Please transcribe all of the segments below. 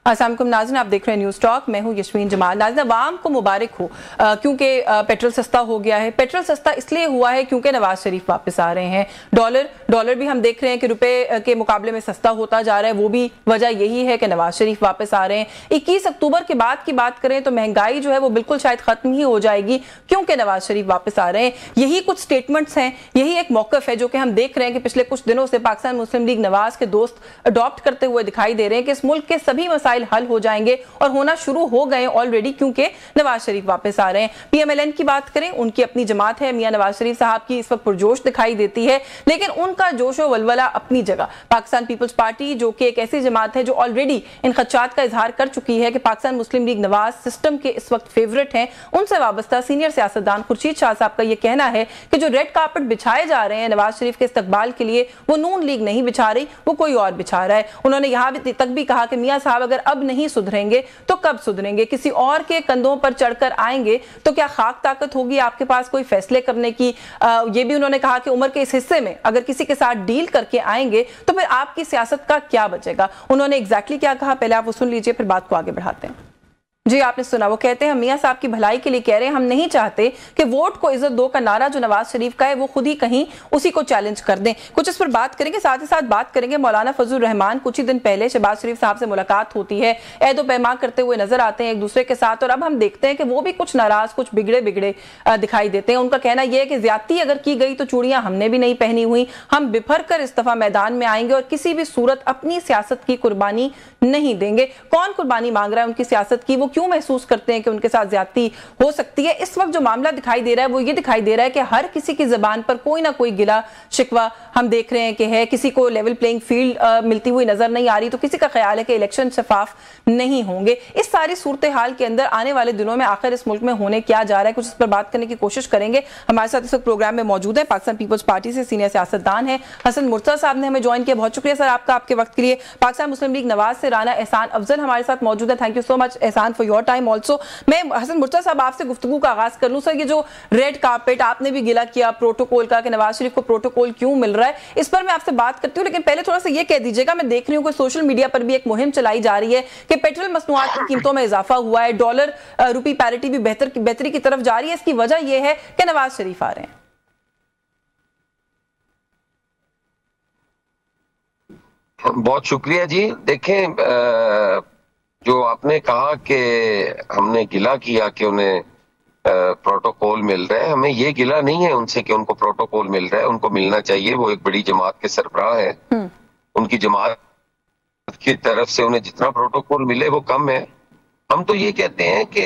अस्सलाम वालेकुम नाज़रीन, आप देख रहे हैं न्यूज़ टॉक। मैं हूं यशवीन जमाल। नाज़रीन, अवाम को मुबारक हो क्योंकि पेट्रोल सस्ता हो गया है। पेट्रोल सस्ता इसलिए हुआ है क्योंकि नवाज शरीफ वापस आ रहे हैं। डॉलर भी हम देख रहे हैं कि रुपए के मुकाबले में सस्ता होता जा रहा है। वो भी वजह यही है कि नवाज शरीफ वापस आ रहे हैं। 21 अक्टूबर के बाद की बात करें तो महंगाई जो है वो बिल्कुल शायद खत्म ही हो जाएगी क्योंकि नवाज शरीफ वापस आ रहे हैं। यही कुछ स्टेटमेंट्स हैं, यही एक मौकफ है जो कि हम देख रहे हैं कि पिछले कुछ दिनों से पाकिस्तान मुस्लिम लीग नवाज के दोस्त अडॉप्ट करते हुए दिखाई दे रहे हैं कि इस मुल्क के सभी मसाइल हल हो जाएंगे और होना शुरू हो गए ऑलरेडी क्योंकि नवाज शरीफ वापस आ रहे हैं। पीएमएलएन की बात करें, उनकी अपनी जमात है, मियां नवाज शरीफ साहब की इस वक्त पुरजोश दिखाई देती है, लेकिन उनका जोशो वलवला अपनी जगह। पाकिस्तान पीपल्स पार्टी जो कि एक ऐसी जमात है जो ऑलरेडी इन खदशात का इजहार कर चुकी है कि पाकिस्तान मुस्लिम लीग नवाज सिस्टम के इस वक्त फेवरेट हैं, उनसे वाबस्ता सीनियर सियासतदान खुर्शीद शाह साहब का यह कहना है कि जो रेड कार्पेट बिछाए जा रहे हैं नवाज शरीफ के इस्तकबाल के लिए, वो नून लीग नहीं बिछा रही, वो कोई और बिछा रहा है। उन्होंने यहां तक भी कहा कि मियां साहब अगर अब नहीं सुधरेंगे तो कब सुधरेंगे? किसी और के कंधों पर चढ़कर आएंगे तो क्या खाक ताकत होगी आपके पास कोई फैसले करने की? ये भी उन्होंने कहा कि उम्र के इस हिस्से में अगर किसी के साथ डील करके आएंगे तो फिर आपकी सियासत का क्या बचेगा? उन्होंने एग्जैक्टली क्या कहा, पहले आप वो सुन लीजिए, फिर बात को आगे बढ़ाते हैं। जी, आपने सुना, वो कहते हैं हम मियां साहब की भलाई के लिए कह रहे हैं, हम नहीं चाहते कि वोट को इज्जत दो का नारा जो नवाज शरीफ का है वो खुद ही कहीं उसी को चैलेंज कर दें। कुछ इस पर बात करेंगे, साथ ही साथ बात करेंगे मौलाना फजल रहमान। कुछ ही दिन पहले शहबाज शरीफ साहब से मुलाकात होती है, ऐदो पैमा करते हुए नजर आते हैं एक दूसरे के साथ, और अब हम देखते हैं कि वो भी कुछ नाराज, कुछ बिगड़े दिखाई देते हैं। उनका कहना यह है कि ज्यादती अगर की गई तो चूड़ियां हमने भी नहीं पहनी हुई, हम बिफर कर इस दफा मैदान में आएंगे और किसी भी सूरत अपनी सियासत की कुर्बानी नहीं देंगे। कौन कुर्बानी मांग रहा है उनकी सियासत की? वो क्यों महसूस करते हैं कि उनके साथ ज्यादती हो सकती है? इस वक्त जो मामला दिखाई दे रहा है वो ये दिखाई दे रहा है कि हर किसी की जबान पर कोई ना कोई गिला शिकवा हम देख रहे हैं कि है। किसी को लेवल प्लेइंग फील्ड मिलती हुई नजर नहीं आ रही, तो किसी का ख्याल है कि इलेक्शन शफाफ नहीं होंगे। इस सारी सूरत हाल के अंदर आने वाले दिनों में आखिर इस मुल्क में होने क्या जा रहा है, कुछ इस पर बात करने की कोशिश करेंगे। हमारे साथ इस वक्त प्रोग्राम में मौजूद है पाकिस्तान पीपल्स पार्टी से सीनियर सियासतदान है हसन मुर्तजा साहब ने हमें ज्वाइन किया। बहुत शुक्रिया सर आपका, आपके वक्त के लिए। पाकिस्तान मुस्लिम लीग नवाज से राना एहसान अफजल हमारे साथ मौजूद है। थैंक यू सो मच एहसान फॉर योर टाइम ऑल्सो। मैं हसन मुर्तजा साहब आपसे गुफ्तगू का आगाज कर लूं। सर, ये जो रेड कार्पेट आपने भी गिला किया प्रोटोकॉल का कि नवाज शरीफ को प्रोटोकॉल क्यों मिल रहा है, इस पर मैं आपसे बात करती हूँ, लेकिन पहले थोड़ा सा ये कह दीजिएगा, मैं देख रही हूँ कि सोशल मीडिया पर भी एक मुहिम चलाई जा रही है कि पेट्रोल मसनूआत की कीमतों में इजाफा हुआ है, डॉलर रुपी पैरिटी भी बेहतरी की तरफ जा रही है। इसकी वजह यह है कि नवाज शरीफ आ रहे हैं। बहुत शुक्रिया जी। देखें, जो आपने कहा कि हमने गिला किया कि उन्हें प्रोटोकॉल मिल रहा है, हमें ये गिला नहीं है उनसे कि उनको प्रोटोकॉल मिल रहा है। उनको मिलना चाहिए, वो एक बड़ी जमात के सरबराह है। उनकी जमात की तरफ से उन्हें जितना प्रोटोकॉल मिले वो कम है। हम तो ये कहते हैं कि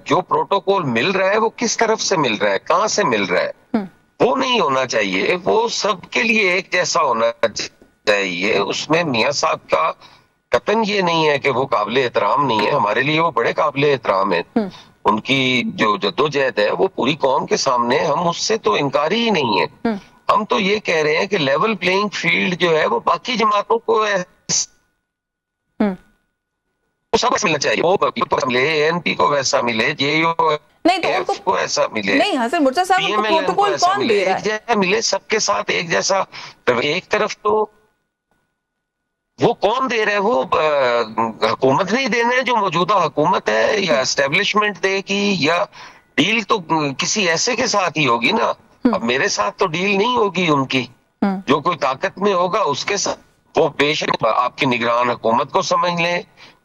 जो प्रोटोकॉल मिल रहा है वो किस तरफ से मिल रहा है, कहाँ से मिल रहा है, वो नहीं होना चाहिए। वो सबके लिए एक जैसा होना चाहिए। उसमें मियां साहब का कतन ये नहीं है कि वो काबिल एहतराम नहीं है, हमारे लिए वो बड़े काबिल एहतराम है। उनकी जो जद्दोजहद है वो पूरी कौम के सामने, हम उससे तो इनकारी ही नहीं है। हम तो ये कह रहे हैं कि लेवल प्लेइंग फील्ड जो है वो बाकी जमातों को सब मिलना चाहिए। वो मिले, एएनपी को वैसा मिले, जेयू नहीं तो को ऐसा मिले, नहीं हसन मुर्तजा साहब उनको प्रोटोकॉल कौन दे रहा है? मिले सबके साथ एक जैसा। एक तरफ तो वो कौन दे रहा है, वो हुकूमत नहीं देने, जो मौजूदा हुकूमत है या एस्टेब्लिशमेंट देगी, या डील तो किसी ऐसे के साथ ही होगी ना। अब मेरे साथ तो डील नहीं होगी उनकी, जो कोई ताकत में होगा उसके साथ। वो बेशक आपकी निगरान हुकूमत को समझ ले,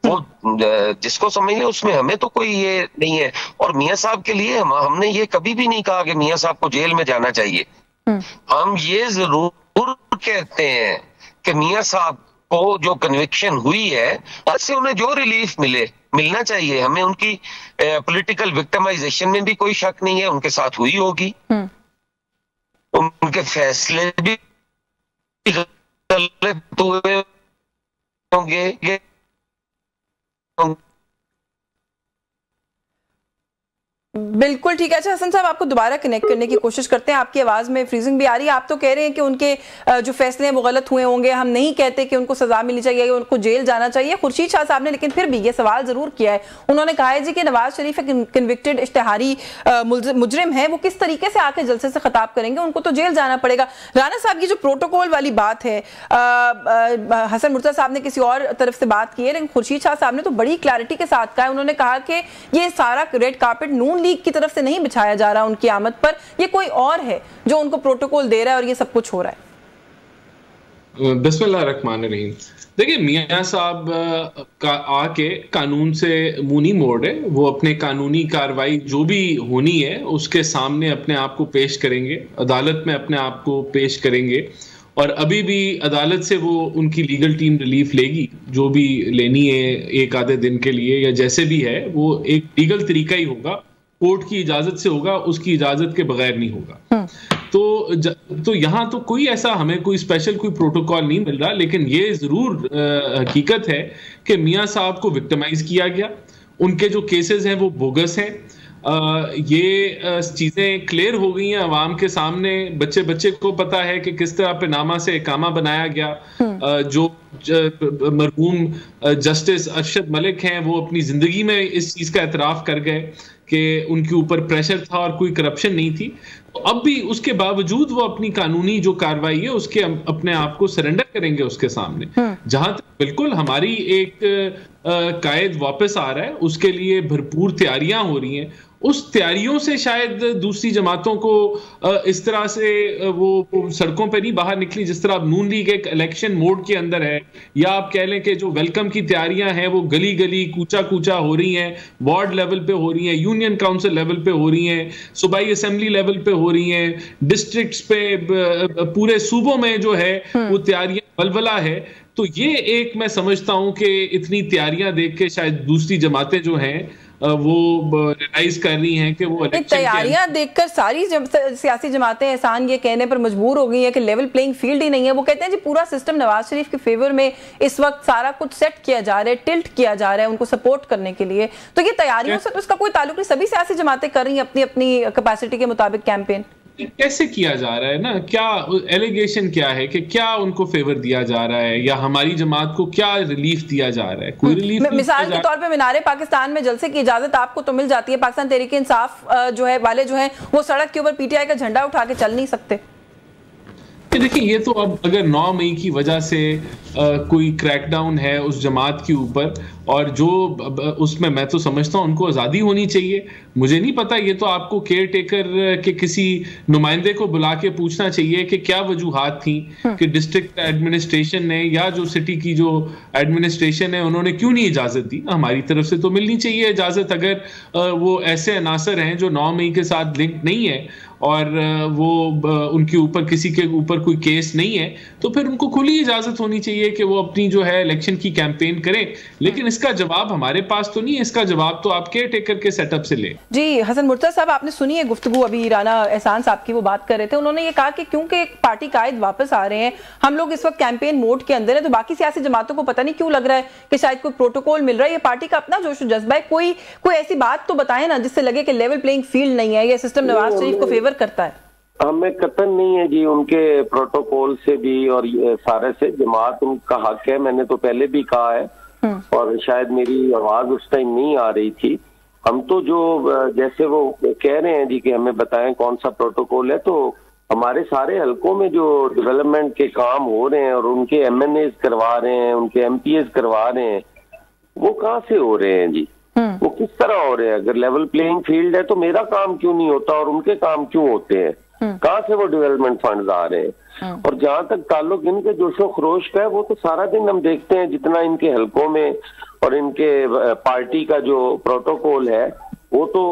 वो जिसको समझ ले, उसमें हमें तो कोई ये नहीं है। और मियां साहब के लिए हमने ये कभी भी नहीं कहा कि मियां साहब को जेल में जाना चाहिए। हम ये जरूर कहते हैं कि मियां साहब को जो कन्विक्शन हुई है उससे उन्हें जो रिलीफ मिलना चाहिए। हमें उनकी पॉलिटिकल विक्टिमाइजेशन में भी कोई शक नहीं है, उनके साथ हुई होगी। उनके फैसले भी गलत हुए होंगे। बिल्कुल ठीक है। अच्छा हसन साहब, आपको दोबारा कनेक्ट करने की कोशिश करते हैं। आपकी आवाज में फ्रीजिंग भी आ रही है। आप तो कह रहे हैं कि उनके जो फैसले हैं वो गलत हुए होंगे। हम नहीं कहते कि उनको सजा मिलनी चाहिए, उनको जेल जाना चाहिए। खुर्शीद शाह साहब ने लेकिन फिर भी ये सवाल जरूर किया है। उन्होंने कहा है जी कि नवाज शरीफ एक कन्विक्टेड इश्तिहारी मुजरिम है, वो किस तरीके से आके जलसे से खिताब करेंगे, उनको तो जेल जाना पड़ेगा। राना साहब, ये जो प्रोटोकॉल वाली बात है, हसन मुर्तजा साहब ने किसी और तरफ से बात की है, लेकिन खुर्शीद शाह साहब ने तो बड़ी क्लैरिटी के साथ कहा है। उन्होंने कहा कि ये सारा रेड कार्पेट नून लीग की तरफ से नहीं बिछाया जा रहा उनकी आमद पर, ये कोई और है जो उनको प्रोटोकॉल दे रहा है और ये सब कुछ हो रहा है। बिस्मिल्लाहिर्रहमानिर्रहीम। देखिए, मियां साहब का आके कानून से मुंह नहीं मोड़ रहे। वो अपने कानूनी कार्रवाई जो भी होनी है उसके सामने अपने आप को पेश करेंगे, अदालत में अपने आप को पेश करेंगे, और अभी भी अदालत से वो उनकी लीगल टीम रिलीफ लेगी, जो भी लेनी है एक आधे दिन के लिए या जैसे भी है, वो एक लीगल तरीका ही होगा, कोर्ट की इजाजत से होगा, उसकी इजाजत के बगैर नहीं होगा। तो यहाँ तो कोई ऐसा हमें कोई स्पेशल कोई प्रोटोकॉल नहीं मिल रहा, लेकिन ये जरूर हकीकत है कि मियां साहब को विक्टिमाइज किया गया, उनके जो केसेस हैं वो बोगस हैं। ये चीजें क्लियर हो गई हैं अवाम के सामने। बच्चे बच्चे को पता है कि किस तरह पेनामा से इकामा बनाया गया। जो मरहूम जस्टिस अरशद मलिक हैं वो अपनी जिंदगी में इस चीज का एतराफ कर गए कि उनके ऊपर प्रेशर था और कोई करप्शन नहीं थी। तो अब भी उसके बावजूद वो अपनी कानूनी जो कार्रवाई है उसके अपने आप को सरेंडर करेंगे उसके सामने। जहां तक बिल्कुल हमारी एक कायद वापस आ रहा है, उसके लिए भरपूर तैयारियां हो रही हैं। उस तैयारियों से शायद दूसरी जमातों को इस तरह से वो सड़कों पे नहीं बाहर निकली, जिस तरह अब नून लीग एक इलेक्शन मोड के अंदर है, या आप कह लें कि जो वेलकम की तैयारियां हैं वो गली गली कूचा कूचा हो रही हैं, वार्ड लेवल पे हो रही हैं, यूनियन काउंसिल लेवल पे हो रही हैं, सूबाई असेंबली लेवल पे हो रही हैं, डिस्ट्रिक्ट्स पे, पूरे सूबों में जो है वो तैयारियां बलबला है। तो ये एक मैं समझता हूं कि इतनी तैयारियां देख के शायद दूसरी जमातें जो हैं वो रियलाइज कर रही हैं कि वो तैयारियां देखकर सारी सियासी जमातें एहसान ये कहने पर मजबूर हो गई है कि लेवल प्लेइंग फील्ड ही नहीं है। वो कहते हैं जी पूरा सिस्टम नवाज शरीफ के फेवर में इस वक्त सारा कुछ सेट किया जा रहा है, टिल्ट किया जा रहा है उनको सपोर्ट करने के लिए। तो ये तैयारियों से तो इसका कोई ताल्लुक नहीं, सभी सियासी जमातें कर रही हैं अपनी अपनी कैपेसिटी के मुताबिक कैंपेन। कैसे किया जा रहा है ना, क्या एलिगेशन क्या है कि क्या उनको फेवर दिया जा रहा है या हमारी जमात को क्या रिलीफ दिया जा रहा है? कोई रिलीफ मिसाल के तौर पे मीनारे पाकिस्तान में जलसे की इजाजत आपको तो मिल जाती है, पाकिस्तान तहरीक इंसाफ जो है वाले जो हैं वो सड़क के ऊपर पीटीआई का झंडा उठा के चल नहीं सकते। देखिए, ये तो अब अगर 9 मई की वजह से कोई क्रैकडाउन है उस जमात के ऊपर, और जो उसमें मैं तो समझता हूं उनको आज़ादी होनी चाहिए। मुझे नहीं पता, ये तो आपको केयर टेकर के किसी नुमाइंदे को बुला के पूछना चाहिए कि क्या वजूहात थी कि डिस्ट्रिक्ट एडमिनिस्ट्रेशन ने या जो सिटी की जो एडमिनिस्ट्रेशन है उन्होंने क्यों नहीं इजाज़त दी। हमारी तरफ से तो मिलनी चाहिए इजाज़त। अगर वो ऐसे अनासर हैं जो 9 मई के साथ लिंक नहीं है और वो उनके ऊपर किसी के ऊपर कोई केस नहीं है, तो फिर उनको खुली इजाजत होनी चाहिए कि वो अपनी जो है इलेक्शन की कैंपेन करें। लेकिन इसका जवाब हमारे पास तो नहीं है, इसका जवाब तो आप केयर टेकर के सेटअप से ले। जी हसन मुर्तजा साहब, आपने सुनी है गुफ्तगू अभी राना एहसान साहब की, वो बात कर रहे थे। उन्होंने ये कहा कि क्योंकि पार्टी कायद वापस आ रहे हैं, हम लोग इस वक्त कैंपेन मोड के अंदर है, तो बाकी सियासी जमातों को पता नहीं क्यों लग रहा है कि शायद कोई प्रोटोकॉल मिल रहा है। ये पार्टी का अपना जोश जज्बा है, कोई ऐसी बात तो बताए ना जिससे लगे कि लेवल प्लेइंग फील्ड नहीं है, ये सिस्टम नवाज शरीफ को फेवर करता है। हमें कतन नहीं है जी उनके प्रोटोकॉल से भी और सारे से। जमात उनका हक है, मैंने तो पहले भी कहा है, और शायद मेरी आवाज उस टाइम नहीं आ रही थी। हम तो जो जैसे वो कह रहे हैं जी कि हमें बताएं कौन सा प्रोटोकॉल है, तो हमारे सारे हलकों में जो डेवलपमेंट के काम हो रहे हैं और उनके MNAs करवा रहे हैं, उनके MPs करवा रहे हैं, वो कहाँ से हो रहे हैं जी? वो किस तरह हो रहे हैं? अगर लेवल प्लेइंग फील्ड है तो मेरा काम क्यों नहीं होता और उनके काम क्यों होते हैं? कहाँ से वो डेवलपमेंट फंड आ रहे हैं? और जहां तक ताल्लुक इनके जोशो खरोश का है, वो तो सारा दिन हम देखते हैं जितना इनके हलकों में और इनके पार्टी का जो प्रोटोकॉल है, वो तो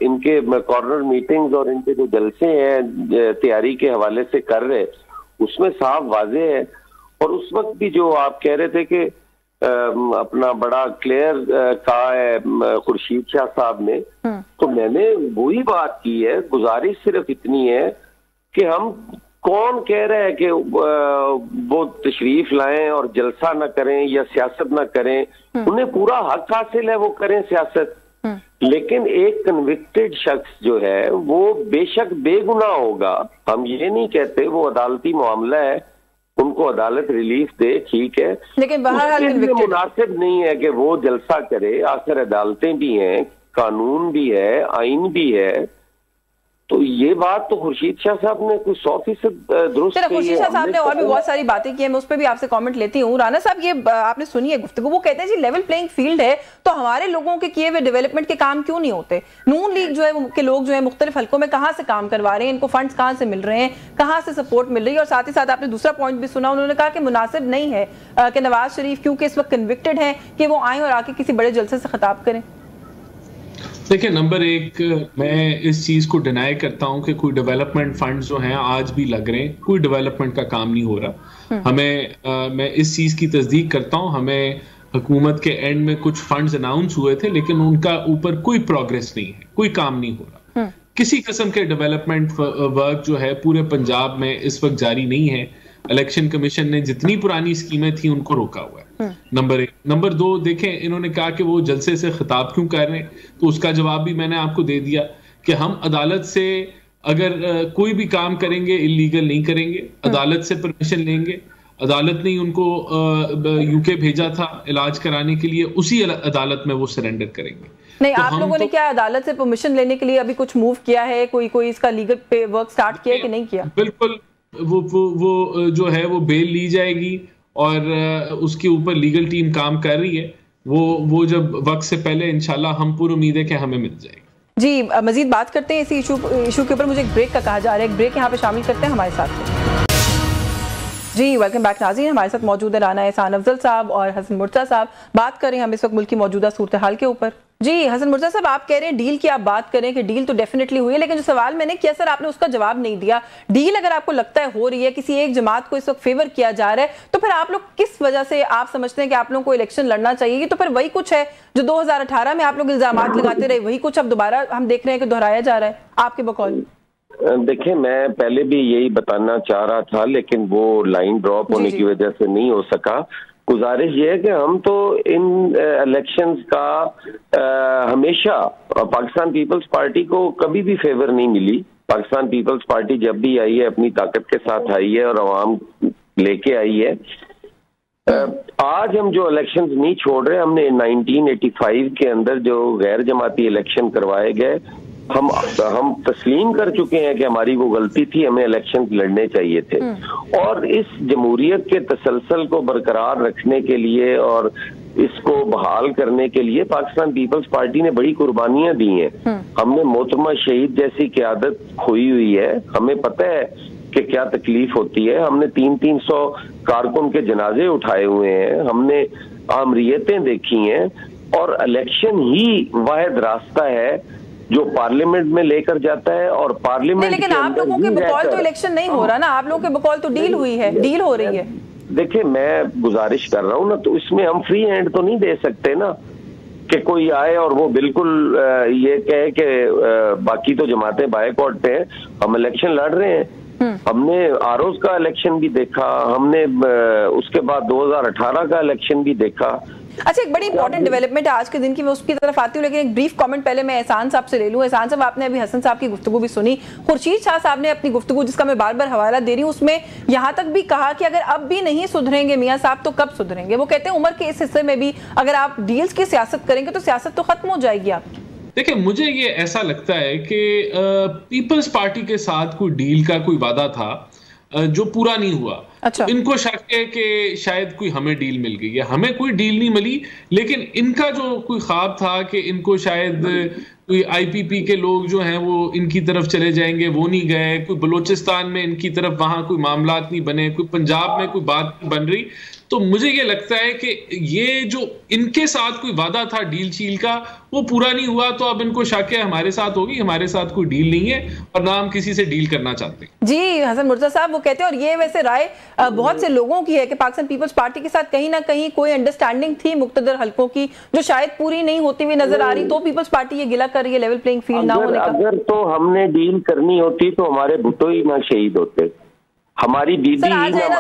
इनके कॉर्नर मीटिंग्स और इनके जो जलसे हैं तैयारी के हवाले से कर रहे, उसमें साफ वाजे है। और उस वक्त भी जो आप कह रहे थे कि अपना बड़ा क्लियर कहा है खुर्शीद शाह साहब ने, तो मैंने वही बात की है। गुजारिश सिर्फ इतनी है कि हम कौन कह रहे हैं कि वो तशरीफ लाएं और जलसा न करें या सियासत न करें, उन्हें पूरा हक हासिल है वो करें सियासत। लेकिन एक कन्विक्टेड शख्स जो है वो बेशक बेगुनाह होगा, हम ये नहीं कहते, वो अदालती मामला है, उनको अदालत रिलीफ दे, ठीक है, लेकिन बहरहाल मुनासिब नहीं है कि वो जलसा करे। आखिर अदालतें भी हैं, कानून भी है, आइन भी है। तो ये बात तो खुर्शीद शाह साहब ने कुछ 100% दुरुस्त की है। खुर्शीद शाह साहब ने और भी बहुत सारी बातें की है, मैं उस पर भी आपसे कमेंट लेती हूँ। राना साहब, ये आपने सुनी है गुफ्तगू, वो कहते हैं जी लेवल प्लेइंग फील्ड है तो हमारे लोगों के किए हुए डेवलपमेंट के काम क्यों नहीं होते? नून लीग जो है के लोग जो है मुख्तलिफ हल्कों में कहाँ से काम करवा रहे हैं, इनको फंड्स कहाँ से मिल रहे हैं, कहाँ से सपोर्ट मिल रही है? और साथ ही साथ आपने दूसरा पॉइंट भी सुना, उन्होंने कहा कि मुनासिब नहीं है कि नवाज शरीफ क्योंकि इस वक्त कन्विक्टेड है कि वो आए और आके किसी बड़े जलसे से खिताब करें। देखिए, नंबर एक, मैं इस चीज को डिनाई करता हूं कि कोई डेवलपमेंट फंड्स जो हैं आज भी लग रहे हैं, कोई डेवलपमेंट का काम नहीं हो रहा। मैं इस चीज की तस्दीक करता हूं, हमें हुकूमत के एंड में कुछ फंड्स अनाउंस हुए थे लेकिन उनका ऊपर कोई प्रोग्रेस नहीं है, कोई काम नहीं हो रहा। किसी किस्म के डेवलपमेंट वर्क जो है पूरे पंजाब में इस वक्त जारी नहीं है। इलेक्शन कमीशन ने जितनी पुरानी स्कीमें थी उनको रोका हुआ है, नंबर एक। नंबर दो, देखें, इन्होंने कहा कि वो जलसे से खिताब क्यों कर रहे हैं, तो उसका जवाब भी मैंने आपको दे दिया कि हम अदालत से अगर कोई भी काम करेंगे इलीगल नहीं करेंगे, अदालत से परमिशन लेंगे। अदालत ने उनको यूके भेजा था इलाज कराने के लिए, उसी अदालत में वो सरेंडर करेंगे। नहीं, तो आप लोगों ने क्या अदालत से परमिशन लेने के लिए अभी कुछ मूव किया है? कोई इसका लीगल वर्क स्टार्ट किया है कि नहीं किया? बिल्कुल, वो जो है वो बेल ली जाएगी और उसके ऊपर लीगल टीम काम कर रही है। वो जब वक्त से पहले इंशाल्लाह हम पूरी उम्मीद है कि हमें मिल जाएगी। जी, मजीद बात करते हैं इसी इशू के ऊपर। मुझे एक ब्रेक का कहा जा रहा है, एक ब्रेक यहाँ पे शामिल करते हैं हमारे साथ। जी, वेलकम बैक नाज़रीन। हमारे साथ मौजूद है राना एहसान अफजल साहब और हसन मुर्तज़ा साहब। बात करें हम इस वक्त मुल्क की मौजूदा सूरत हाल के ऊपर। जी, हसन मुर्तज़ा साहब, आप कह रहे हैं डील की आप बात करें कि डील तो डेफिनेटली हुई है, लेकिन जो सवाल मैंने किया सर आपने उसका जवाब नहीं दिया। डील अगर आपको लगता है हो रही है, किसी एक जमात को इस वक्त फेवर किया जा रहा है, तो फिर आप लोग किस वजह से आप समझते हैं कि आप लोगों को इलेक्शन लड़ना चाहिए? तो फिर वही कुछ है जो 2018 में आप लोग इल्जामात लगाते रहे, वही कुछ अब दोबारा हम देख रहे हैं कि दोहराया जा रहा है आपके बकौल। देखिए, मैं पहले भी यही बताना चाह रहा था लेकिन वो लाइन ड्रॉप होने की वजह से नहीं हो सका। गुजारिश ये है कि हम तो इन इलेक्शंस का हमेशा पाकिस्तान पीपल्स पार्टी को कभी भी फेवर नहीं मिली। पाकिस्तान पीपल्स पार्टी जब भी आई है अपनी ताकत के साथ आई है और अवाम लेके आई है। आज हम जो इलेक्शंस नहीं छोड़ रहे, हमने 1985 के अंदर जो गैर जमाती इलेक्शन करवाए गए, हम तस्लीम कर चुके हैं कि हमारी वो गलती थी, हमें इलेक्शन लड़ने चाहिए थे। और इस जमहूरियत के तसलसल को बरकरार रखने के लिए और इसको बहाल करने के लिए पाकिस्तान पीपल्स पार्टी ने बड़ी कुर्बानियां दी हैं। हमने मोहतरमा शहीद जैसी क़यादत खोई हुई है, हमें पता है कि क्या तकलीफ होती है। हमने 300 कारकुन के जनाजे उठाए हुए हैं, हमने आमरीयतें देखी हैं, और इलेक्शन ही वाहिद रास्ता है जो पार्लियामेंट में लेकर जाता है। और पार्लियामेंट लेकिन आप लोगों के बकौल तो इलेक्शन नहीं हो रहा ना, आप लोगों के बकौल तो डील हुई है, डील हो रही है। देखिए, मैं गुजारिश कर रहा हूँ ना, तो इसमें हम फ्री हैंड तो नहीं दे सकते ना कि कोई आए और वो बिल्कुल ये कहे कि बाकी तो जमातें बायकॉट पे हैं, हम इलेक्शन लड़ रहे हैं। हमने आरोज का इलेक्शन भी देखा, हमने उसके बाद 2018 का इलेक्शन भी देखा। अच्छा, एक बड़ी इंपॉर्टेंट डेवलपमेंट है आज के दिन की, मैं उसकी तरफ आती हूँ, लेकिन एक ब्रीफ कमेंट पहले मैं एहसान साहब से ले लूँ। एहसान साहब, आपने अभी हसन साहब की गुफ्तगू भी सुनी, खुर्शीद शाह साहब ने अपनी गुफ्तगू, जिसका मैं बार बार हवाला दे रही हूँ, उसमें यहाँ तक भी कहा कि अगर अब भी नहीं सुधरेंगे मियाँ साहब तो कब सुधरेंगे? वो कहते हैं उम्र के इस हिस्से में भी अगर आप डील्स की सियासत करेंगे तो सियासत तो खत्म हो जाएगी आपकी। देखिए, मुझे ये ऐसा लगता है कि पीपल्स पार्टी के साथ कोई डील का कोई वादा था जो पूरा नहीं हुआ। अच्छा। इनको शक है कि शायद कोई हमें डील मिल गई है, हमें कोई डील नहीं मिली, लेकिन इनका जो कोई ख्वाब था कि इनको शायद कोई आईपीपी के लोग जो हैं वो इनकी तरफ चले जाएंगे, वो नहीं गए। कोई बलूचिस्तान में इनकी तरफ वहां कोई मामलात नहीं बने, कोई पंजाब में कोई बात नहीं बन रही। तो मुझे ये लगता है कि ये जो इनके साथ कोई वादा था डील शील का, वो पूरा नहीं हुआ, तो अब इनको शक है हमारे साथ होगी। हमारे साथ कोई डील नहीं है और ना हम किसी से डील करना चाहते। जी, हसन मुर्तज़ा साहब वो कहते हैं, और ये वैसे राय बहुत से लोगों की है कि पाकिस्तान पीपल्स पार्टी के साथ कहीं ना कहीं कोई अंडरस्टैंडिंग थी मुक्तदर हल्कों की, जो शायद पूरी नहीं होती हुई नजर आ रही, तो पीपल्स पार्टी ये गिला कर रही है लेवल प्लेइंग फील्ड ना होने का। अगर तो हमने डील करनी होती तो हमारे भुट्टो ही ना शहीद होते। हमारी बीबी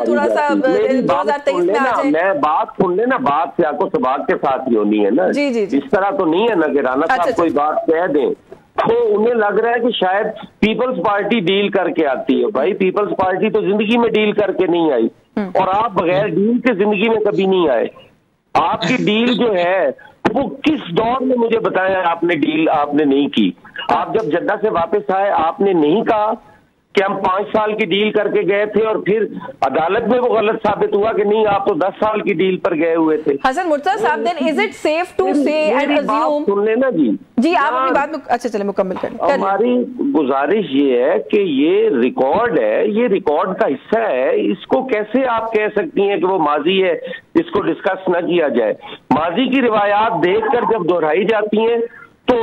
थोड़ा सा 2023 में आ जाए। मैं बात सुन लेना, बात से आपको सबाक के साथ ही होनी है ना। जी जी जी। इस तरह तो नहीं है ना कि राणा साहब कोई बात कह दें तो उन्हें लग रहा है कि शायद पीपल्स पार्टी डील करके आती है। भाई पीपल्स पार्टी तो जिंदगी में डील करके नहीं आई, और आप बगैर डील के जिंदगी में कभी नहीं आए। आपकी डील जो है वो किस दौर में, मुझे बताया आपने डील आपने नहीं की। आप जब जद्दा से वापस आए आपने नहीं कहा कि हम 5 साल की डील करके गए थे, और फिर अदालत में वो गलत साबित हुआ कि नहीं आप तो 10 साल की डील पर गए हुए थे। हसन मुर्तजा साहब, then is it safe to say and assume, सुन लेना जी आप अपनी बात में, अच्छा चले मुकम्मल करें। हमारी गुजारिश ये है कि ये रिकॉर्ड है, ये रिकॉर्ड का हिस्सा है। इसको कैसे आप कह सकती हैं कि वो माजी है, इसको डिस्कस न किया जाए। माजी की रिवायात देखकर जब दोहराई जाती हैं तो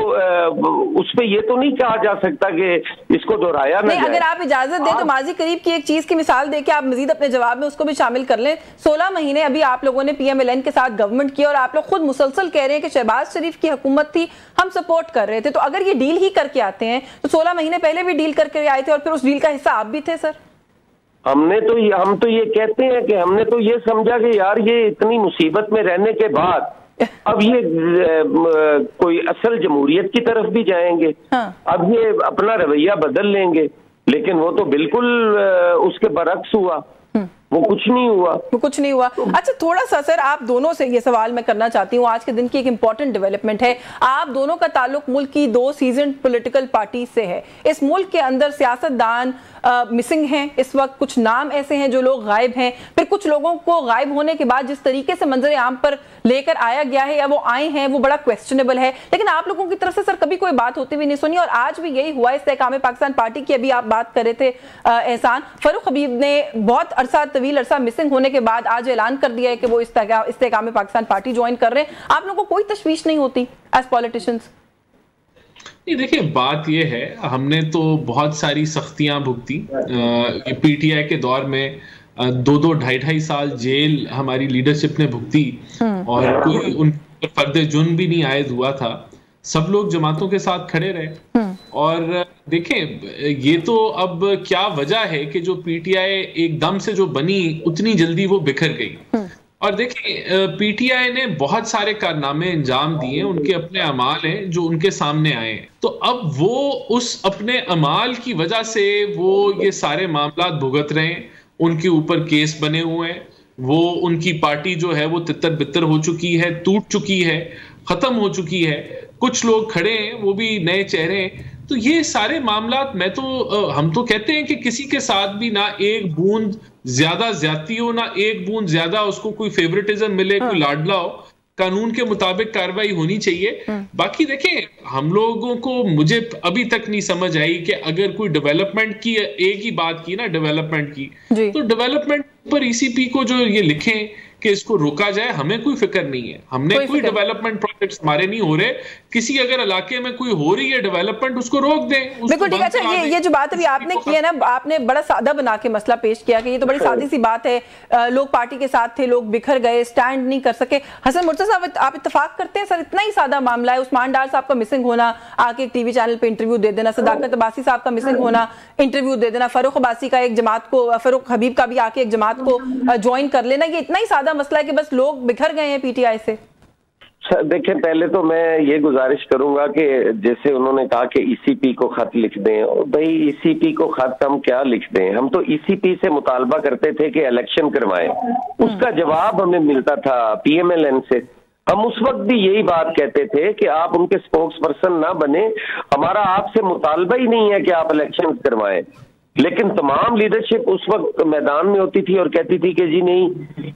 उस पे ये तो नहीं कहा जा सकता कि इसको दोहराया नहीं। अगर आप इजाजत दें तो माजी करीब की एक चीज की मिसाल देके आप मजीद अपने जवाब में उसको भी शामिल कर लें। 16 महीने अभी आप लोगों ने PMLN के साथ गवर्नमेंट की, और आप लोग खुद मुसलसल कह रहे हैं कि शहबाज शरीफ की हुकूमत थी, हम सपोर्ट कर रहे थे। तो अगर ये डील ही करके आते हैं तो 16 महीने पहले भी डील करके आए थे, और फिर उस डील का हिस्सा आप भी थे सर। हम तो ये कहते हैं कि हमने तो ये समझा कि यार ये इतनी मुसीबत में रहने के बाद अब ये कोई असल जमहूरियत की तरफ भी जाएंगे। हाँ। अब ये अपना रवैया बदल लेंगे, लेकिन वो तो बिल्कुल उसके बरक्स हुआ। वो कुछ नहीं हुआ। अच्छा, थोड़ा सा सर आप दोनों से ये सवाल मैं करना चाहती हूँ। आज के दिन की एक इंपॉर्टेंट डेवलपमेंट है, आप दोनों का ताल्लुक मुल्क की 2 सीजन पॉलिटिकल पार्टी से है। इस मुल्क के अंदर सियासतदान मिसिंग हैं इस वक्त, कुछ नाम ऐसे हैं जो लोग गायब हैं, फिर कुछ लोगों को गायब होने के बाद जिस तरीके से मंजर आम पर लेकर आया गया है या वो आए हैं वो बड़ा क्वेश्चनेबल है। लेकिन आप लोगों की तरफ से सर कभी कोई बात होती हुई नहीं सुनी, और आज भी यही हुआ। इस्तेहकाम पाकिस्तान पार्टी की अभी आप बात कर रहे थे एहसान, फारूक हबीब ने बहुत तवील अरसा मिसिंग होने के बाद आज ऐलान कर दिया है कि वो इस्तेहकाम पाकिस्तान पार्टी ज्वाइन कर रहे हैं। आप लोगों को कोई तशवीश नहीं होती एज पॉलिटिशियंस? देखिए, बात यह है, हमने तो बहुत सारी सख्तियां भुगती। PTI के दौर में 2-2, 2.5 साल जेल हमारी लीडरशिप ने भुगती, और कोई उन पर फर्द जुर्म भी नहीं आयद हुआ था। सब लोग जमातों के साथ खड़े रहे। और देखें, ये तो अब क्या वजह है कि जो PTI एकदम से जो बनी उतनी जल्दी वो बिखर गई। और देखिए, PTI ने बहुत सारे कारनामे अंजाम दिए, उनके अपने अमाल हैं जो उनके सामने आए हैं। तो अब वो उस अपने अमाल की वजह से वो ये सारे मामला भुगत रहे हैं, उनके ऊपर केस बने हुए हैं। वो उनकी पार्टी जो है वो तितर बितर हो चुकी है, टूट चुकी है, खत्म हो चुकी है। कुछ लोग खड़े हैं, वो भी नए चेहरे हैं। तो ये सारे मामला हम तो कहते हैं कि किसी के साथ भी ना एक बूंद ज्यादा ज्यादती हो, ना एक बूंद ज्यादा उसको कोई फेवरेटिज्म मिले, कोई लाडला हो। कानून के मुताबिक कार्रवाई होनी चाहिए। बाकी देखें, हम लोगों को, मुझे अभी तक नहीं समझ आई कि अगर कोई डेवलपमेंट की, एक ही बात की ना डेवलपमेंट की, तो डेवलपमेंट पर ECP को जो ये लिखें कि इसको रोका जाए, हमें कोई फिक्र नहीं है। हमने कोई डेवलपमेंट प्रोजेक्ट्स हमारे नहीं हो रहे। किसी अगर इलाके में कोई हो रही है डेवलपमेंट, उसको रोक दें। बिल्कुल ठीक है। अच्छा, ये जो बात अभी आपने की है ना, आपने बड़ा सादा बना के मसला पेश किया कि ये तो बड़ी सादी सी बात है, लोग पार्टी के साथ थे, लोग बिखर गए, स्टैंड नहीं कर सके। हसन मुर्तजा साहब, आप इत्तेफाक करते हैं सर इतना ही सादा मामला है? उस्मान डार साहब का मिसिंग होना, आके टीवी चैनल पे इंटरव्यू दे देना, सदाकत अब्बासी साहब का मिसिंग होना, इंटरव्यू दे देना, फारूक अब्बासी का एक जमात को, फारूक हबीब का भी आके एक जमात को ज्वाइन कर लेना, ये इतना ही सादा मसला है कि बस लोग बिखर गए हैं PTI से? देखिए, पहले तो मैं ये गुजारिश करूंगा कि जैसे उन्होंने कहा कि ECP को खत लिख दें, और भाई ECP को खत हम क्या लिख दें? हम तो ECP से मुतालबा करते थे कि इलेक्शन करवाएं, उसका जवाब हमें मिलता था PMLN से। हम उस वक्त भी यही बात कहते थे कि आप उनके स्पोक्स पर्सन ना बने, हमारा आपसे मुतालबा ही नहीं है कि आप इलेक्शन करवाएं। लेकिन तमाम लीडरशिप उस वक्त मैदान में होती थी और कहती थी कि जी नहीं,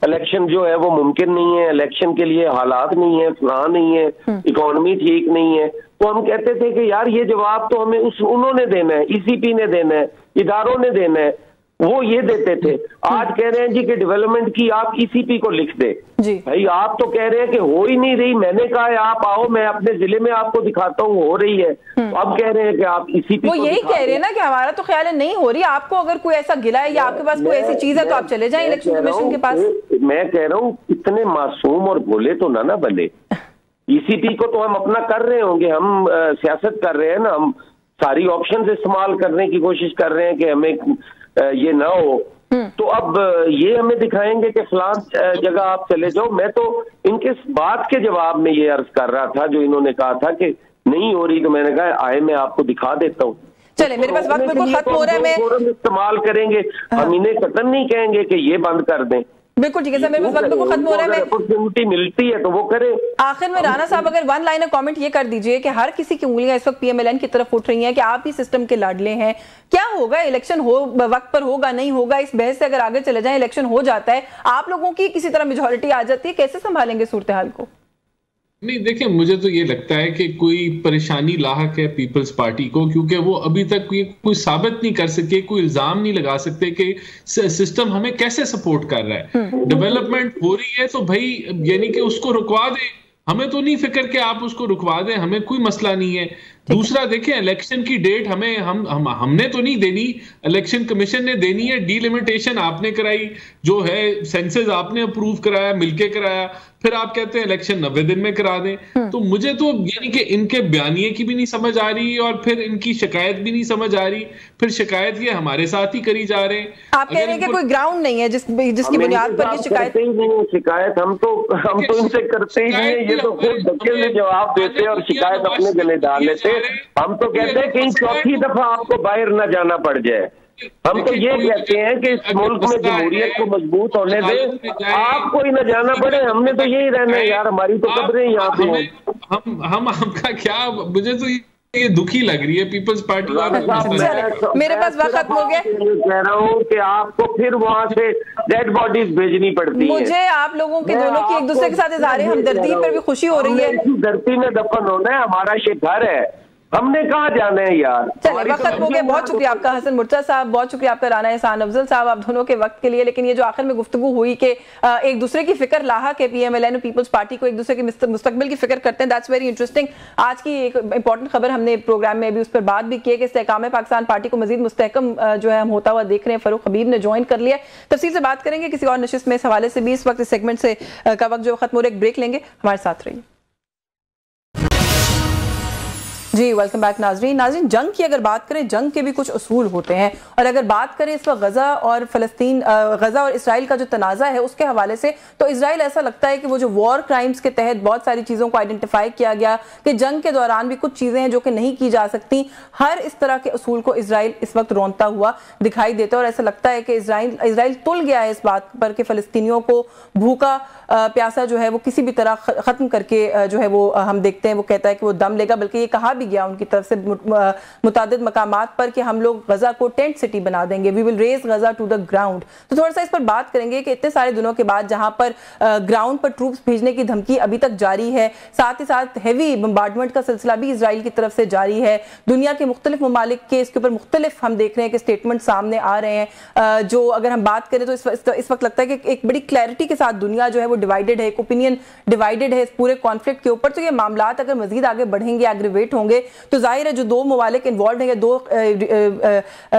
इलेक्शन जो है वो मुमकिन नहीं है, इलेक्शन के लिए हालात नहीं है, फलां नहीं है, इकोनॉमी ठीक नहीं है। तो हम कहते थे कि यार ये जवाब तो हमें उन्होंने देना है, ECP ने देना है, इदारों ने देना है, वो ये देते थे। आज कह रहे हैं जी कि डेवलपमेंट की आप ECP को लिख दे। भाई आप तो कह रहे हैं कि हो ही नहीं रही, मैंने कहा है आप आओ, मैं अपने जिले में आपको दिखाता हूँ हो रही है। अब कह रहे हैं कि आप ECP वो यही कह रहे हैं ना कि हमारा तो ख्याल है नहीं हो रही, आपको अगर कोई ऐसा गिला है या आपके पास कोई ऐसी चीज है तो आप चले जाएं इलेक्शन कमीशन के पास। मैं कह रहा हूँ इतने मासूम और भोले तो ना बने। ECP को तो हम अपना कर रहे होंगे, हम सियासत कर रहे हैं ना, हम सारी ऑप्शन इस्तेमाल करने की कोशिश कर रहे हैं कि हमें ये ना हो तो अब ये हमें दिखाएंगे कि फलां जगह आप चले जाओ। मैं तो इनके बात के जवाब में ये अर्ज कर रहा था, जो इन्होंने कहा था कि नहीं हो रही, तो मैंने कहा आए मैं आपको दिखा देता हूँ। चले, मेरे पास वक्त बिल्कुल खत्म हो रहा है, मैं इस्तेमाल करेंगे, हम इन्हें कतई नहीं कहेंगे कि ये बंद कर दें। बिल्कुल ठीक है सर, मेरे पास वक्त बिल्कुल खत्म हो रहा है, अपॉर्चुनिटी मिलती है तो वो करे। आखिर में राणा साहब अगर वन लाइनर कमेंट ये कर दीजिए कि हर किसी की उंगलियां इस वक्त पीएमएलएन की तरफ उठ रही हैं कि आप ही सिस्टम के लाडले हैं, क्या होगा? इलेक्शन हो वक्त पर होगा, नहीं होगा, इस बहस से अगर आगे चले जाए, इलेक्शन हो जाता है, आप लोगों की किसी तरह मेजॉरिटी आ जाती है, कैसे संभालेंगे सूरत हाल को? नहीं देखिए, मुझे तो ये लगता है कि कोई परेशानी लाहक है पीपल्स पार्टी को, क्योंकि वो अभी तक कोई साबित नहीं कर सके, कोई इल्जाम नहीं लगा सकते कि सिस्टम हमें कैसे सपोर्ट कर रहा है। डेवलपमेंट हो रही है तो भाई यानी कि उसको रुकवा दे, हमें तो नहीं फिक्र कि आप उसको रुकवा दें, हमें कोई मसला नहीं है। दूसरा देखिए, इलेक्शन की डेट हमने तो नहीं देनी, इलेक्शन कमीशन ने देनी है। डीलिमिटेशन आपने कराई, जो है सेंसस आपने अप्रूव कराया, मिलके कराया, फिर आप कहते हैं इलेक्शन 90 दिन में करा दें। तो मुझे तो यानी कि इनके बयानिए की भी नहीं समझ आ रही और फिर इनकी शिकायत भी नहीं समझ आ रही, फिर शिकायत ये हमारे साथ ही करी जा रहे हैं। आप कह रहे हैं कि कोई ग्राउंड नहीं है जिसकी बुनियाद पर ये शिकायत ही नहीं है। शिकायत हम तो इनसे करते ही नहीं है, ये तो खुद धक्के में जवाब देते और शिकायत अपने गले डाल लेते। हम तो कहते हैं कि चौथी दफा आपको बाहर न जाना पड़ जाए। हम तो ये कहते हैं कि इस मुल्क में जमहूरियत को मजबूत होने दे, आपको ही न जाना पड़े। हमने तो यही रहना है यार, हमारी तो कब्रें यहाँ पे। हम आपका क्या, मुझे तो ये दुखी लग रही है पीपल्स पार्टी। मेरे पास वक्त खत्म हो गया, कह रहा हूँ कि आपको फिर वहाँ से डेड बॉडीज भेजनी पड़ती है। मुझे आप लोगों के दोनों की एक दूसरे के साथ इज़हार हमदर्दी पर भी खुशी हो रही है। इसी धरती में दफन होना है, हमारा ये घर है, हमने कहा जाना है यार। चलिए वक्त खत्म हो गया, बहुत शुक्रिया आपका हसन मुर्तजा साहब, बहुत शुक्रिया आपका राना एहसान अफजल साहब, आप दोनों के वक्त के लिए। लेकिन ये जो आखिर में गुफ्तगू हुई कि एक दूसरे की फिक्र लाहक है, पीएमएलएन और पीपल्स पार्टी को एक दूसरे के मुस्तकबिल की फिक्र करते हैं, दैट्स वेरी इंटरेस्टिंग। आज की एक इंपॉर्टेंट खबर हमने प्रोग्राम में भी उस पर बात भी की है कि इस्तेहकाम पाकिस्तान पार्टी को मजीद मुस्तहकम जो है हम होता हुआ देख रहे हैं। फरूख हबीब ने ज्वाइन कर लिया, तफसील से बात करेंगे किसी और नशिस्त में इस हवाले से भी। इस वक्त इस सेगमेंट से का वक्त जो खत्म हो रहा है, एक ब्रेक लेंगे, हमारे साथ रहिए। जी वेलकम बैक नाजरीन, जंग की अगर बात करें, जंग के भी कुछ उसूल होते हैं। और अगर बात करें इस वक्त गजा और इसराइल का जो तनाज़ा है उसके हवाले से, तो इसराइल ऐसा लगता है कि वो जो वॉर क्राइम्स के तहत बहुत सारी चीज़ों को आइडेंटिफाई किया गया कि जंग के दौरान भी कुछ चीज़ें हैं जो कि नहीं की जा सकती। हर इस तरह के उसूल को इसराइल इस वक्त रोनता हुआ दिखाई देता है और ऐसा लगता है कि इसराइल तुल गया है इस बात पर कि फ़लस्तीनियों को भूखा प्यासा जो है वो किसी भी तरह ख़त्म करके जो है वो हम देखते हैं वो कहता है कि वो दम लेगा। बल्कि ये कहा गया उनकी तरफ से मुतादिद मकामात पर कि हम लोग गजा को टेंट सिटी बना देंगे, we will raze Gaza to the ground. तो थोड़ा सा इस पर बात करेंगे कि इतने सारे दिनों के बाद जहां पर ग्राउंड पर ट्रूप्स भेजने की धमकी अभी तक जारी है, साथ ही साथ हैवी बम्बार्डमेंट का सिलसिला भी इजराइल की तरफ से जारी है। दुनिया के मुख्तलिफ ममालिक के इसके ऊपर मुख्तलिफ हम देख रहे हैं कि स्टेटमेंट सामने आ रहे हैं। जो अगर हम बात करें तो इस वक्त लगता है कि एक बड़ी क्लैरिटी के साथ दुनिया जो है वो डिवाइडेड है, एक ओपिनियन डिवाइडेड है इस पूरे कॉन्फ्लिक्ट के ऊपर। तो ये मामला अगर मजीद आगे बढ़ेंगे, एग्रीवेट होंगे, तो जाहिर है जो दो ममालिक इन्वॉल्व हैं या दो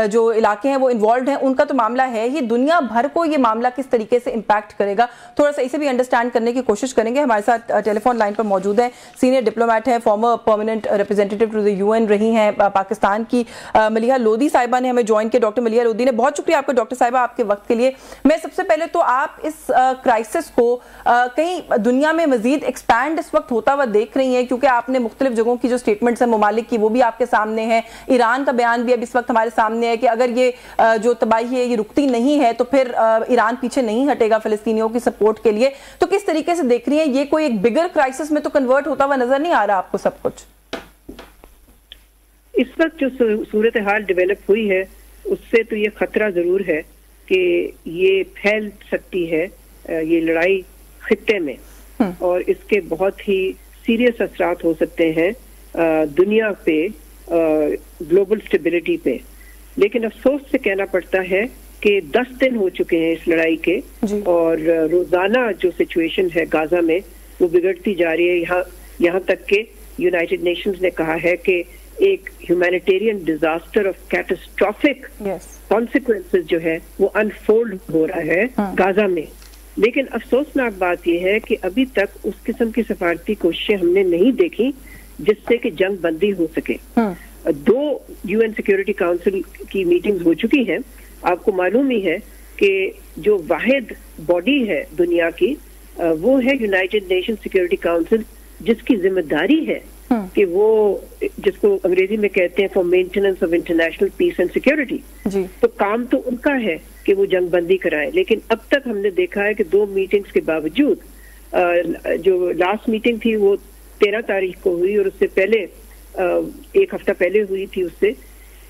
जो इलाके हैं वो इन्वॉल्व हैं, उनका तो मामला है ही, दुनिया भर को ये मामला किस तरीके से इंपैक्ट करेगा, थोड़ा सा इसे भी अंडरस्टैंड करने की कोशिश करेंगे। हमारे साथ टेलीफोन लाइन पर मौजूद है सीनियर डिप्लोमेट है, former permanent representative to the UN रही हैं पाकिस्तान की मलिहा लोधी साहिबा ने हमें ज्वाइन किया। डॉक्टर मलिहा लोधी ने, बहुत शुक्रिया आपका डॉक्टर साहिबा आपके वक्त के लिए। मैं सबसे पहले तो आप इस क्राइसिस को कहीं दुनिया में मजीद एक्सपैंड इस वक्त होता हुआ देख रही हैं, क्योंकि आपने मुख्तलिफ जगहों की जो स्टेटमेंट्स हैं ममालिक की वो भी आपके सामने है, ईरान का बयान भी अब इस वक्त हमारे सामने है कि अगर ये जो तबाही है ये रुकती नहीं है तो फिर ईरान पीछे नहीं हटेगा फिलिस्तीनियों की सपोर्ट के लिए। तो किस तरीके से देख रही हैं, ये कोई एक बिगर क्राइसिस में तो कन्वर्ट होता हुआ नजर नहीं आ रहा आपको सब कुछ? इस वक्त जो सूरत हाल डेवलप हुई है उससे तो ये खतरा जरूर है कि ये फैल सकती है ये लड़ाई खित्ते में, और इसके बहुत ही सीरियस असरात हो सकते हैं दुनिया पे, ग्लोबल स्टेबिलिटी पे। लेकिन अफसोस से कहना पड़ता है कि 10 दिन हो चुके हैं इस लड़ाई के, और रोजाना जो सिचुएशन है गाजा में वो बिगड़ती जा रही है। यहाँ तक के यूनाइटेड नेशंस ने कहा है कि एक humanitarian disaster of catastrophic consequences जो है वो अनफोल्ड हो रहा है गाजा में। लेकिन अफसोसनाक बात यह है कि अभी तक उस किस्म की सफारती कोशिशें हमने नहीं देखी जिससे कि जंग बंदी हो सके। 2 यूएन सिक्योरिटी काउंसिल की मीटिंग्स हो चुकी हैं। आपको मालूम ही है कि जो वाहिद बॉडी है दुनिया की वो है यूनाइटेड नेशन सिक्योरिटी काउंसिल, जिसकी जिम्मेदारी है कि वो, जिसको अंग्रेजी में कहते हैं for maintenance of international peace and security, तो काम तो उनका है कि वो जंगबंदी कराएं। लेकिन अब तक हमने देखा है कि 2 मीटिंग्स के बावजूद, जो लास्ट मीटिंग थी वो 13 तारीख को हुई और उससे पहले 1 हफ्ता पहले हुई थी उससे,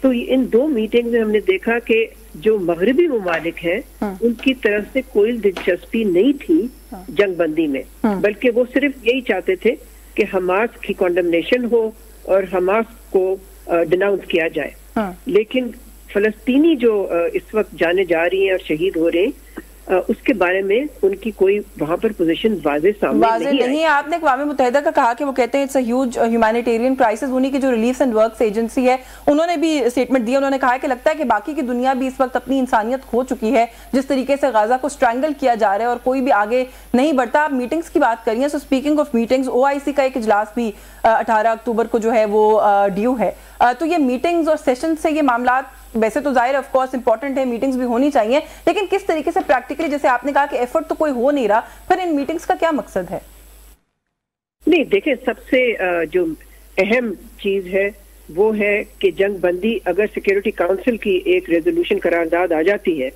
तो इन 2 मीटिंग में हमने देखा कि जो मगरबी ममालिक हैं उनकी तरफ से कोई दिलचस्पी नहीं थी जंगबंदी में, बल्कि वो सिर्फ यही चाहते थे कि हमास की कॉन्डमनेशन हो और हमास को डिनाउंस किया जाए। लेकिन फलस्तीनी जो इस वक्त जाने जा रही हैं और शहीद हो रहे हैं, उसके बारे में उनकी कोई वहां पर पोजीशन वाज़े सामने नहीं है। आपने अक़वाम मुत्तहिदा का कहा कि वो कहते हैं it's a huge humanitarian crisis. उन्हीं की जो रिलीफ एंड वर्क्स एजेंसी है उन्होंने भी स्टेटमेंट दिया। उन्होंने कहा कि लगता है कि बाकी की दुनिया भी इस वक्त अपनी इंसानियत खो चुकी है, जिस तरीके से गाजा को स्ट्रैंगल किया जा रहा है और कोई भी आगे नहीं बढ़ता। आप मीटिंग्स की बात करिए, सो स्पीकिंग ऑफ मीटिंग्स, OIC का एक इजलास भी 18 अक्टूबर को जो है वो ड्यू है। तो ये मीटिंग्स और सेशन से ये मामला वैसे तो जाहिर ऑफ कोर्स इंपॉर्टेंट है, मीटिंग्स भी होनी चाहिए, लेकिन किस तरीके से प्रैक्टिकली, जैसे आपने कहा कि एफर्ट तो कोई हो नहीं रहा, फिर इन मीटिंग्स का क्या मकसद है? नहीं, देखें, सबसे जो अहम चीज है वो है कि जंगबंदी, अगर सिक्योरिटी काउंसिल की एक रेजोल्यूशन करारदाद आ जाती है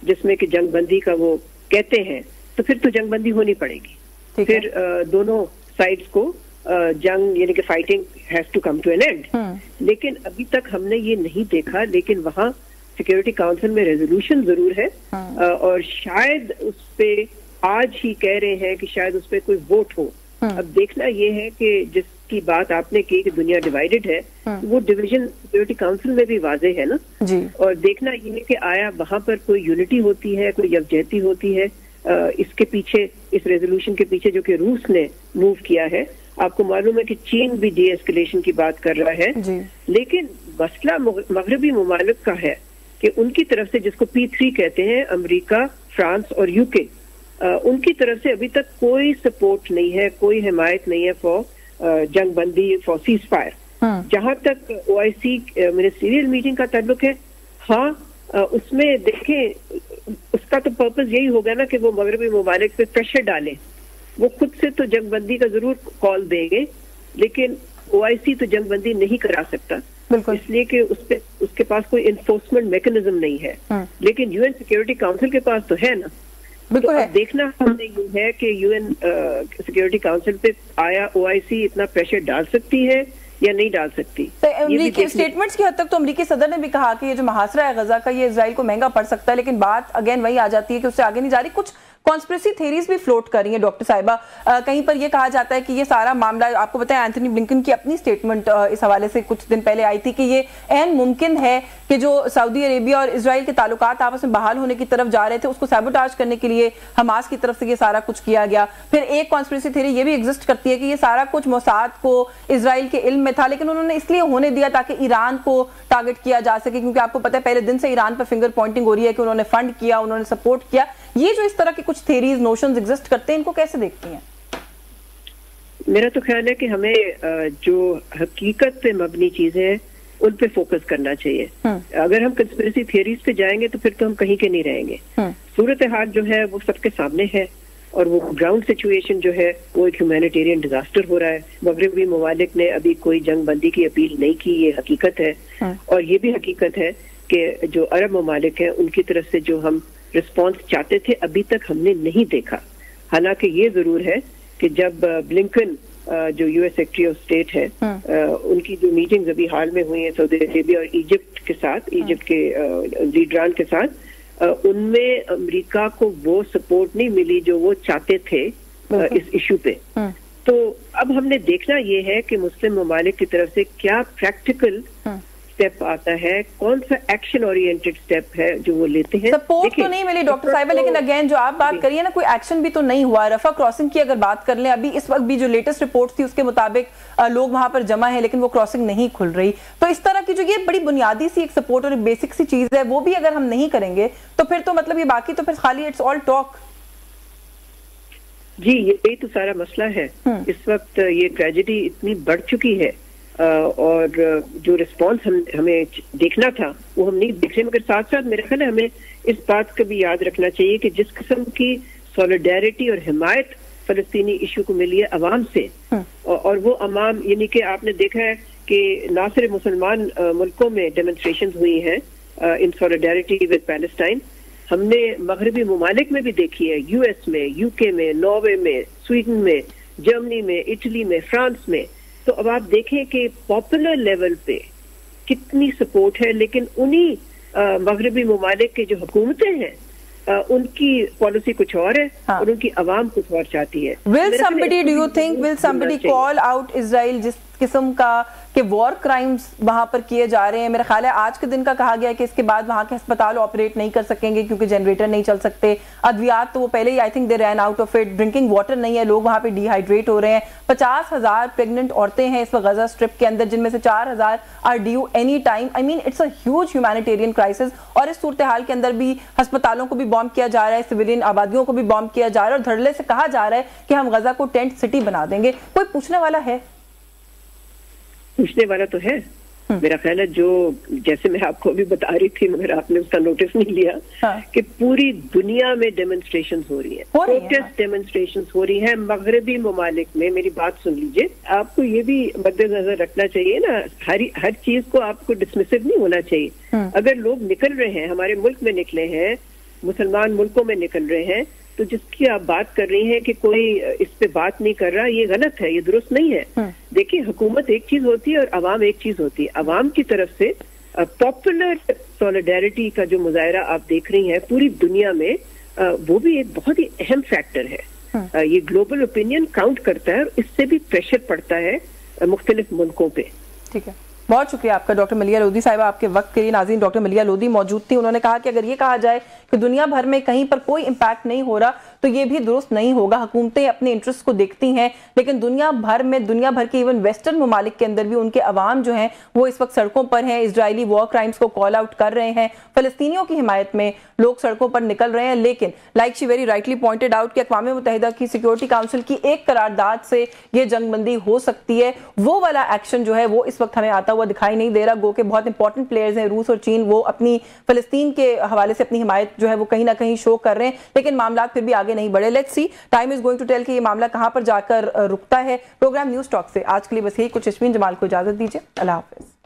जिसमें कि जंगबंदी का वो कहते हैं, तो फिर तो जंगबंदी होनी पड़ेगी। फिर दोनों साइड्स को जंग यानी कि fighting has to come to an end. लेकिन अभी तक हमने ये नहीं देखा, लेकिन वहाँ सिक्योरिटी काउंसिल में रेजोल्यूशन जरूर है और शायद उस पे आज ही कह रहे हैं कि शायद उस पे कोई वोट हो। अब देखना ये है कि जिसकी बात आपने की कि दुनिया डिवाइडेड है, वो डिवीजन सिक्योरिटी काउंसिल में भी वाजे है ना जी। और देखना ये है कि आया वहाँ पर कोई यूनिटी होती है, कोई यकजहती होती है। इसके पीछे, इस रेजोल्यूशन के पीछे जो कि रूस ने मूव किया है, आपको मालूम है कि चीन भी डी एस्केलेशन की बात कर रहा है जी। लेकिन मसला मगरबी ममालिक का है कि उनकी तरफ से, जिसको P3 कहते हैं, अमेरिका, फ्रांस और UK, उनकी तरफ से अभी तक कोई सपोर्ट नहीं है, कोई हिमायत नहीं है फॉर जंगबंदी, फॉर सीज फायर। जहां तक OIC मिनिस्ट्रियल मीटिंग का ताल्लुक है, हाँ, उसमें देखें, उसका तो पर्पस यही होगा ना कि वो मगरबी ममालिक पे प्रेशर डालें। वो खुद से तो जंगबंदी का जरूर कॉल देंगे, लेकिन OIC तो जंगबंदी नहीं करा सकता, इसलिए कि उसके पास कोई इन्फोर्समेंट मैकेनिज्म नहीं है। लेकिन UN सिक्योरिटी काउंसिल के पास तो है ना। तो अब देखना हमने ये है कि UN सिक्योरिटी काउंसिल पे आया OIC इतना प्रेशर डाल सकती है या नहीं डाल सकती। तो अमेरिकी स्टेटमेंट्स की हद तक तो अमेरिकी सदर ने भी कहा कि ये जो मुहासरा है गजा का, ये इजराइल को महंगा पड़ सकता है, लेकिन बात अगेन वही आ जाती है कि उससे आगे नहीं जा रही। कुछ कॉन्स्पिरेसी थ्योरीज भी फ्लोट कर रही है डॉक्टर साहिबा। कहीं पर यह कहा जाता है कि ये सारा मामला, आपको पता है एंथनी ब्लिंकन की अपनी स्टेटमेंट इस हवाले से कुछ दिन पहले आई थी कि ये ऐन मुमकिन है कि जो सऊदी अरेबिया और इजराइल के ताल्लुकात आपस में बहाल होने की तरफ जा रहे थे, उसको सैबोटाज करने के लिए हमास की तरफ से ये सारा कुछ किया गया। फिर एक कॉन्स्पिरेसी थ्योरी ये भी एग्जिस्ट करती है कि ये सारा कुछ मोसाद को, इजराइल के इल्म में था, लेकिन उन्होंने इसलिए होने दिया ताकि ईरान को टारगेट किया जा सके, क्योंकि आपको पता है पहले दिन से ईरान पर फिंगर पॉइंटिंग हो रही है कि उन्होंने फंड किया, उन्होंने सपोर्ट किया। ये जो इस तरह के कुछ थ्योरीज, नोशंस एग्जिस्ट करते हैं, इनको कैसे देखती हैं? मेरा तो ख्याल है कि हमें जो हकीकत पे मबनी चीजें हैं उन पे फोकस करना चाहिए। अगर हम कंस्पिरेसी थ्योरीज पे जाएंगे तो फिर तो हम कहीं के नहीं रहेंगे। सूरत हाल जो है वो सबके सामने है और वो ग्राउंड सिचुएशन जो है वो एक ह्यूमैनिटेरियन डिजास्टर हो रहा है। मगरबी ममालिक ने अभी कोई जंगबंदी की अपील नहीं की, ये हकीकत है। और ये भी हकीकत है कि जो अरब ममालिक हैं उनकी तरफ से जो हम रिस्पॉन्स चाहते थे अभी तक हमने नहीं देखा। हालांकि ये जरूर है कि जब ब्लिंकन जो US सेक्रेटरी ऑफ स्टेट है, उनकी जो मीटिंग्स अभी हाल में हुई है सऊदी अरेबिया और इजिप्ट के साथ, इजिप्ट के लीडरान के साथ, उनमें अमेरिका को वो सपोर्ट नहीं मिली जो वो चाहते थे इस इशू पे। तो अब हमने देखना ये है कि मुस्लिम ममालिक की तरफ से क्या प्रैक्टिकल स्टेप आता है, कौन सा एक्शन ओरिएंटेड स्टेप है जो वो लेते हैं। सपोर्ट तो नहीं मिली डॉक्टर साहिबा, लेकिन अगेन जो आप बात करिए ना, कोई एक्शन भी तो नहीं हुआ। रफा क्रॉसिंग की अगर बात कर लें, अभी इस वक्त भी जो लेटेस्ट रिपोर्ट थी उसके मुताबिक लोग वहां पर जमा है, लेकिन वो क्रॉसिंग नहीं खुल रही। तो इस तरह की जो ये बड़ी बुनियादी सी एक सपोर्ट और एक बेसिक सी चीज है, वो भी अगर हम नहीं करेंगे तो फिर तो मतलब ये बाकी तो फिर खाली इट्स ऑल टॉक। जी, यही तो सारा मसला है। इस वक्त ये ट्रेजेडी इतनी बढ़ चुकी है और जो रिस्पॉन्स हमें देखना था वो हम नहीं देख रहे, मगर साथ साथ मेरा ख्याल है हमें इस बात का भी याद रखना चाहिए कि जिस किस्म की सॉलिडेरिटी और हिमायत फलस्तीनी इशू को मिली है अवाम से, और वो अवाम यानी कि आपने देखा है कि ना सिर्फ मुसलमान मुल्कों में डेमोन्स्ट्रेशन हुई हैं इन सॉलिडेरिटी विद पैलेस्टाइन, हमने मगरबी ममालिक में भी देखी है, यूएस में, यूके में, नॉर्वे में, स्वीडन में, जर्मनी में, इटली में, फ्रांस में। तो अब आप देखें कि पॉपुलर लेवल पे कितनी सपोर्ट है, लेकिन उन्हीं मगरबी ममालिक के जो हुकूमतें हैं उनकी पॉलिसी कुछ और है, और उनकी आवाम कुछ और चाहती है। Will somebody, do you think, will somebody call out Israel जिस किस्म का कि वॉर क्राइम्स वहां पर किए जा रहे हैं? मेरा ख्याल है आज के दिन का कहा गया है कि इसके बाद वहां के अस्पताल ऑपरेट नहीं कर सकेंगे क्योंकि जनरेटर नहीं चल सकते, अद्वियात तो वो पहले ही I think they ran out of it, drinking water नहीं है, लोग वहां पे डिहाइड्रेट हो रहे हैं। 50,000 प्रेग्नेंट औरतें हैं इस वक्त गजा स्ट्रिप के अंदर, जिनमें से 4,000 are due any time. I mean it's a huge humanitarian crisis, और इस सूरत हाल के अंदर भी अस्पतालों को भी बॉम्ब किया जा रहा है, सिविलियन आबादियों को भी बॉम्ब किया जा रहा है, और धड़ल्ले से कहा जा रहा है कि हम गजा को टेंट सिटी बना देंगे। कोई पूछने वाला है? पूछने वाला तो है। मेरा ख्याल है जो जैसे मैं आपको अभी बता रही थी मगर आपने उसका नोटिस नहीं लिया, कि पूरी दुनिया में डेमोन्स्ट्रेशन हो रही है, प्रोटेस्ट डेमोन्स्ट्रेशन हो रही है मगरबी ममालिक में। मेरी बात सुन लीजिए, आपको ये भी मद्देनजर रखना चाहिए ना, हर चीज को आपको डिसमिसिव नहीं होना चाहिए। अगर लोग निकल रहे हैं, हमारे मुल्क में निकले हैं, मुसलमान मुल्कों में निकल रहे हैं, तो जिसकी आप बात कर रही हैं कि कोई इस पे बात नहीं कर रहा, ये गलत है, ये दुरुस्त नहीं है। देखिए, हुकूमत एक चीज होती है और अवाम एक चीज होती है। अवाम की तरफ से पॉपुलर सॉलिडेरिटी का जो मुजाहरा आप देख रही हैं पूरी दुनिया में, वो भी एक बहुत ही अहम फैक्टर है। ये ग्लोबल ओपिनियन काउंट करता है और इससे भी प्रेशर पड़ता है मुख्तलिफ मुल्कों पे। ठीक है, बहुत शुक्रिया आपका डॉक्टर मलिया लोधी साहिबा आपके वक्त के लिए। नाज़रीन, डॉक्टर मलिया लोधी मौजूद थी, उन्होंने कहा कि अगर ये कहा जाए कि दुनिया भर में कहीं पर कोई इम्पैक्ट नहीं हो रहा तो ये भी दुरुस्त नहीं होगा। हुकूमतें अपने इंटरेस्ट को देखती हैं, लेकिन दुनिया भर के इवन वेस्टर्न ममालिक के अंदर भी उनके अवाम जो हैं वो इस वक्त सड़कों पर हैं, इजरायली वॉर क्राइम्स को कॉल आउट कर रहे हैं, फलस्तीनियों की हिमायत में लोग सड़कों पर निकल रहे हैं। लेकिन like she very rightly pointed out कि अक़वाम मुत्तहिदा की सिक्योरिटी काउंसिल की एक करारदाद से ये जंगबंदी हो सकती है, वो वाला एक्शन जो है वो इस वक्त हमें आता हुआ दिखाई नहीं दे रहा। गो के बहुत इंपॉर्टेंट प्लेयर्स हैं रूस और चीन, वो अपनी फलस्तीन के हवाले से अपनी हिमायत जो है वो कहीं ना कहीं शो कर रहे हैं, लेकिन मामला फिर भी आगे नहीं बढ़े। Let's see, time is going to tell कि ये मामला कहां पर जाकर रुकता है। प्रोग्राम न्यूज टॉक से आज के लिए बस यही कुछ। यस्मीन जमाल को इजाजत दीजिए, अल्लाह हाफिज।